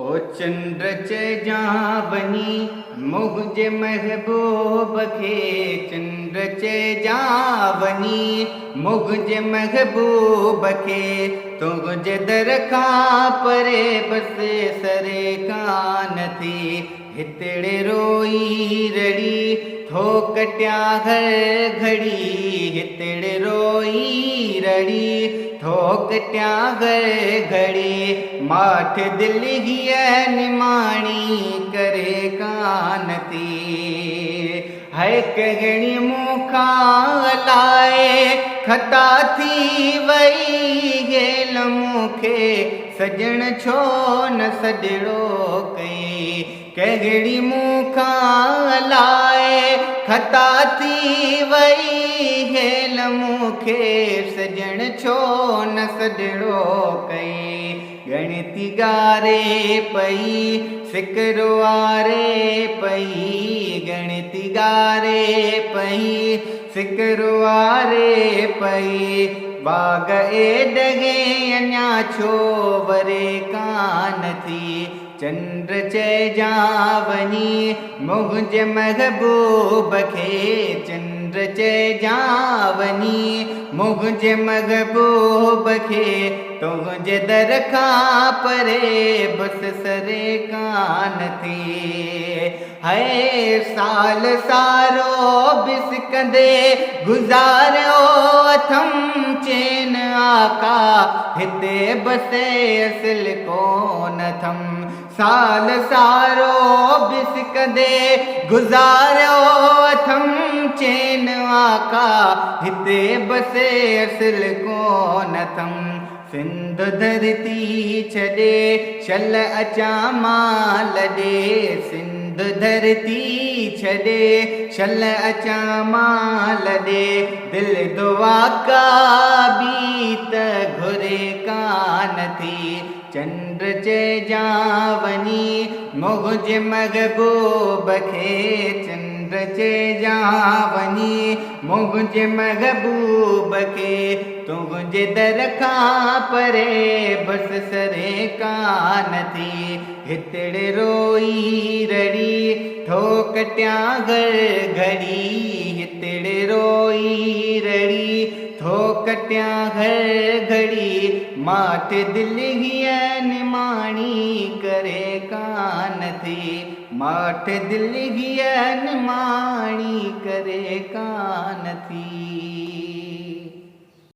ओ चंद्र जावनी मुझे महबूब खे, चंद्र जावनी मुझे महबूब खे, तुझे दर खां परे बस सरे कान थी। हितड़े रोई रड़ी थो कटिया हर घड़ी, हितड़े रोई रड़ी थो कटिया हर घड़ी। माठ दिल हीअ निमाणी करे कान थी। है कगणी मूंखां लाए खता थी वई गेल मूंखे, सजण छो न सजड़ो कई। कगड़ी मूंखां लाए खता थी वई गेल मूंखे, सजण छो न सजड़ो कई। गणती गारे पई सिकरो आरे पई, गणती गारे पई सिकरो आरे पई। बाग एडगे अञा छो वरे कान थी। चंद्र जावनी मुझे महबूब खे, चंद्र जावनी मुझे महबूब खे, तुझे दर खां परे बस सरे कान थी। है साल सारो बिसकंदे गुज़ारियो अथम चैन आका, हिते बसे असल कोन थम। साल सारो बिसकंदे गुज़ारियो अथम चैन आका, हिते बसे असल कोन थम। सिंध धरती छॾे शल अचां मां लॾे, सिंध धरती छॾे शल अचां मां लॾे। दिल दुआ का बी त घुरे कान थी। चंद्र जावनी मुझे महबूब खे, चंद्र जावनी मुझे महबूब खे, तुझे दर खां परे बस सरे कान थी। हितड़े रोई रड़ी थो कटिया घर घड़ी, हितड़े रोई रड़ी थो कटिया घर घड़ी। माठ दिल हीअ निमाणी करे कान थी, माठ दिल हीअ निमाणी करे कान थी।